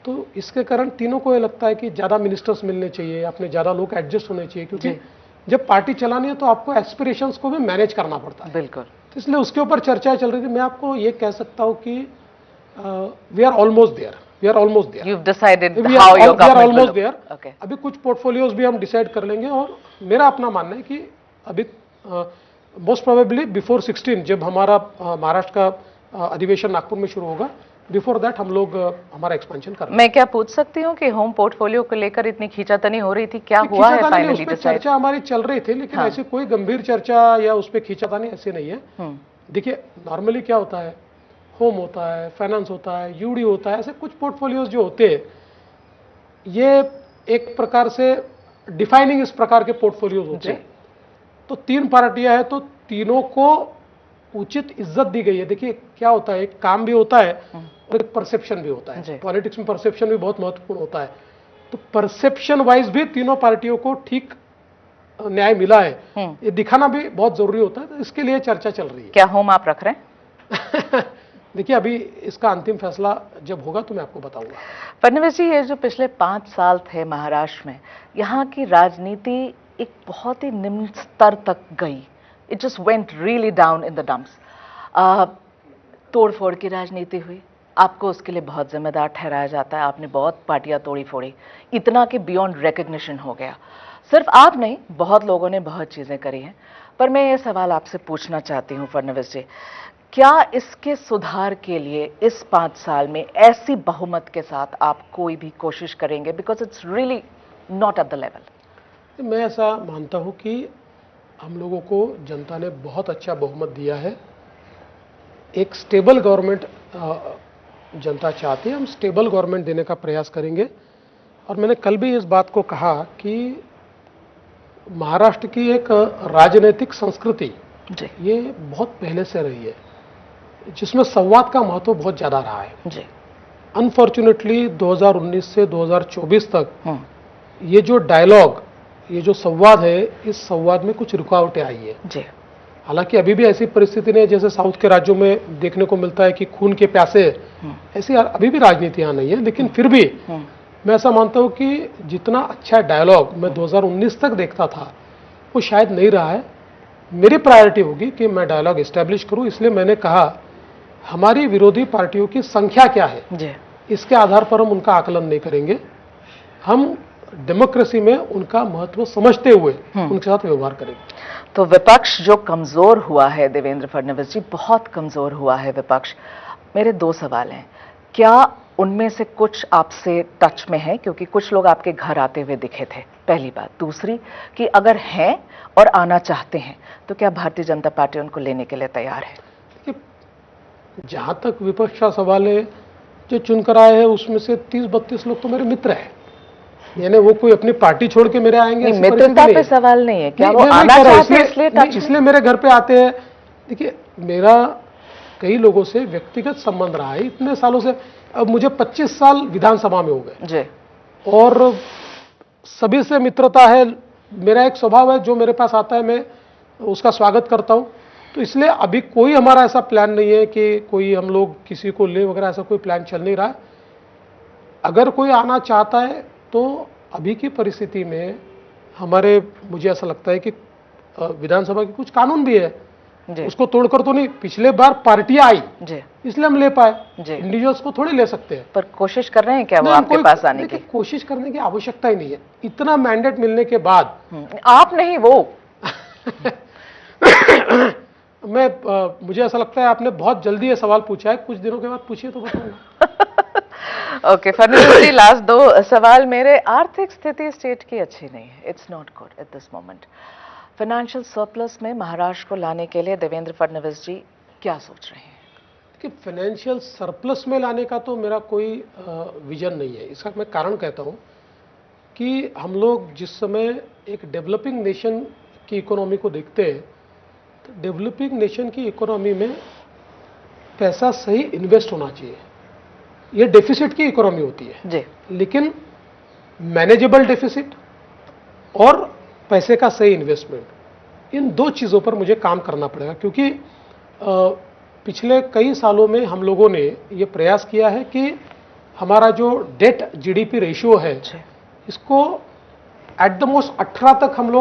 तो इसके कारण तीनों को ये लगता है कि ज़्यादा मिनिस्टर्स मिलने चाहिए, अपने ज़्यादा लोग एडजस्ट होने चाहिए, क्योंकि जब पार्टी चलानी है तो आपको एस्पिरेशंस को भी मैनेज करना पड़ता है। बिल्कुल। तो इसलिए उसके ऊपर चर्चा चल रही थी। मैं आपको ये कह सकता हूँ कि we are almost there, we are almost there. You've decided how your we are government will almost look. There. Okay. अभी कुछ पोर्टफोलियोज भी हम डिसाइड कर लेंगे, और मेरा अपना मानना है कि अभी मोस्ट प्रोबेबली बिफोर 16, जब हमारा महाराष्ट्र का अधिवेशन नागपुर में शुरू होगा, बिफोर दैट हम लोग हमारा एक्सपेंशन कर। मैं क्या पूछ सकती हूँ कि होम पोर्टफोलियो को लेकर इतनी खींचातानी हो रही थी, क्या हुआ है फाइनली डिसाइड? चर्चा हमारी चल रही थी, लेकिन ऐसी कोई गंभीर चर्चा या उस पर खींचातानी ऐसी नहीं है। देखिए, नॉर्मली क्या होता है, होम होता है, फाइनेंस होता है, यूडी होता है, ऐसे कुछ पोर्टफोलियोज जो होते हैं, ये एक प्रकार से डिफाइनिंग इस प्रकार के पोर्टफोलियोज होते हैं। तो तीन पार्टियां हैं, तो तीनों को उचित इज्जत दी गई है। देखिए क्या होता है, एक काम भी होता है और एक परसेप्शन भी होता है। पॉलिटिक्स में परसेप्शन भी बहुत महत्वपूर्ण होता है। तो परसेप्शन वाइज भी तीनों पार्टियों को ठीक न्याय मिला है, ये दिखाना भी बहुत जरूरी होता है। तो इसके लिए चर्चा चल रही है। क्या होम आप रख रहे हैं? देखिए, अभी इसका अंतिम फैसला जब होगा तो मैं आपको बताऊंगा। फडणवीस जी, ये जो पिछले 5 साल थे महाराष्ट्र में, यहाँ की राजनीति एक बहुत ही निम्न स्तर तक गई। It just went really down in the dumps. तोड़फोड़ की राजनीति हुई, आपको उसके लिए बहुत जिम्मेदार ठहराया जाता है। आपने बहुत पार्टियां तोड़ी फोड़ी, इतना कि बियॉन्ड रिकग्निशन हो गया। सिर्फ आप नहीं, बहुत लोगों ने बहुत चीजें करी हैं। पर मैं ये सवाल आपसे पूछना चाहती हूँ फडणवीस जी, क्या इसके सुधार के लिए इस 5 साल में ऐसी बहुमत के साथ आप कोई भी कोशिश करेंगे? Because it's really not at the level. मैं ऐसा मानता हूं कि हम लोगों को जनता ने बहुत अच्छा बहुमत दिया है। एक स्टेबल गवर्नमेंट जनता चाहती है, हम स्टेबल गवर्नमेंट देने का प्रयास करेंगे। और मैंने कल भी इस बात को कहा कि महाराष्ट्र की एक राजनीतिक संस्कृति ये बहुत पहले से रही है, जिसमें संवाद का महत्व बहुत ज्यादा रहा है। अनफॉर्चुनेटली 2019 से 2024 तक ये जो डायलॉग, ये जो संवाद है, इस संवाद में कुछ रुकावटें आई है। हालांकि अभी भी ऐसी परिस्थिति नहीं, जैसे साउथ के राज्यों में देखने को मिलता है कि खून के प्यासे, ऐसी अभी भी राजनीतियां नहीं है। लेकिन फिर भी मैं ऐसा मानता हूं कि जितना अच्छा डायलॉग मैं 2019 तक देखता था, वो शायद नहीं रहा है। मेरी प्रायोरिटी होगी कि मैं डायलॉग एस्टेब्लिश करूं। इसलिए मैंने कहा, हमारी विरोधी पार्टियों की संख्या क्या है, इसके आधार पर हम उनका आकलन नहीं करेंगे। हम डेमोक्रेसी में उनका महत्व समझते हुए उनके साथ व्यवहार करेंगे। तो विपक्ष जो कमजोर हुआ है देवेंद्र फडणवीस जी, बहुत कमजोर हुआ है विपक्ष। मेरे 2 सवाल हैं, क्या उनमें से कुछ आपसे टच में है? क्योंकि कुछ लोग आपके घर आते हुए दिखे थे, पहली बात। दूसरी कि अगर हैं और आना चाहते हैं तो क्या भारतीय जनता पार्टी उनको लेने के लिए तैयार है? जहां तक विपक्ष का सवाल है, जो चुनकर आए हैं उसमें से 30-32 लोग तो मेरे मित्र हैं। यानी वो कोई अपनी पार्टी छोड़ के मेरे आएंगे, मित्रता पे सवाल नहीं है। क्या वो आना चाहते हैं इसलिए मेरे घर पे आते हैं? देखिए, मेरा कई लोगों से व्यक्तिगत संबंध रहा है इतने सालों से। अब मुझे 25 साल विधानसभा में हो गए और सभी से मित्रता है। मेरा एक स्वभाव है, जो मेरे पास आता है मैं उसका स्वागत करता हूं। तो इसलिए अभी कोई हमारा ऐसा प्लान नहीं है कि कोई हम लोग किसी को ले वगैरह, ऐसा कोई प्लान चल नहीं रहा है। अगर कोई आना चाहता है तो अभी की परिस्थिति में हमारे, मुझे ऐसा लगता है कि विधानसभा के कुछ कानून भी है, उसको तोड़कर तो नहीं। पिछले बार पार्टियां आई इसलिए हम ले पाए, इंडिविजुअल्स को थोड़ी ले सकते हैं। पर कोशिश कर रहे हैं क्या वो आपके पास आने की? कोशिश करने की आवश्यकता ही नहीं है। इतना मैंडेट मिलने के बाद आप नहीं, वो मुझे ऐसा लगता है आपने बहुत जल्दी ये सवाल पूछा है, कुछ दिनों के बाद पूछिए तो बताऊंगा। ओके फडणवीस जी, लास्ट 2 सवाल मेरे। आर्थिक स्थिति स्टेट की अच्छी नहीं है, it's not good at this moment. Financial surplus में महाराष्ट्र को लाने के लिए देवेंद्र फडणवीस जी क्या सोच रहे हैं? कि फाइनेंशियल सरप्लस में लाने का तो मेरा कोई विजन नहीं है। इसका मैं कारण कहता हूं कि हम लोग जिस समय एक डेवलपिंग नेशन की इकोनॉमी को देखते हैं, तो डेवलपिंग नेशन की इकोनॉमी में पैसा सही इन्वेस्ट होना चाहिए। ये डेफिसिट की इकोनॉमी होती है लेकिन मैनेजेबल डेफिसिट और पैसे का सही इन्वेस्टमेंट, इन 2 चीज़ों पर मुझे काम करना पड़ेगा। क्योंकि पिछले कई सालों में हम लोगों ने ये प्रयास किया है कि हमारा जो डेट जीडीपी रेशियो है, इसको एट द मोस्ट 18 तक हम लोग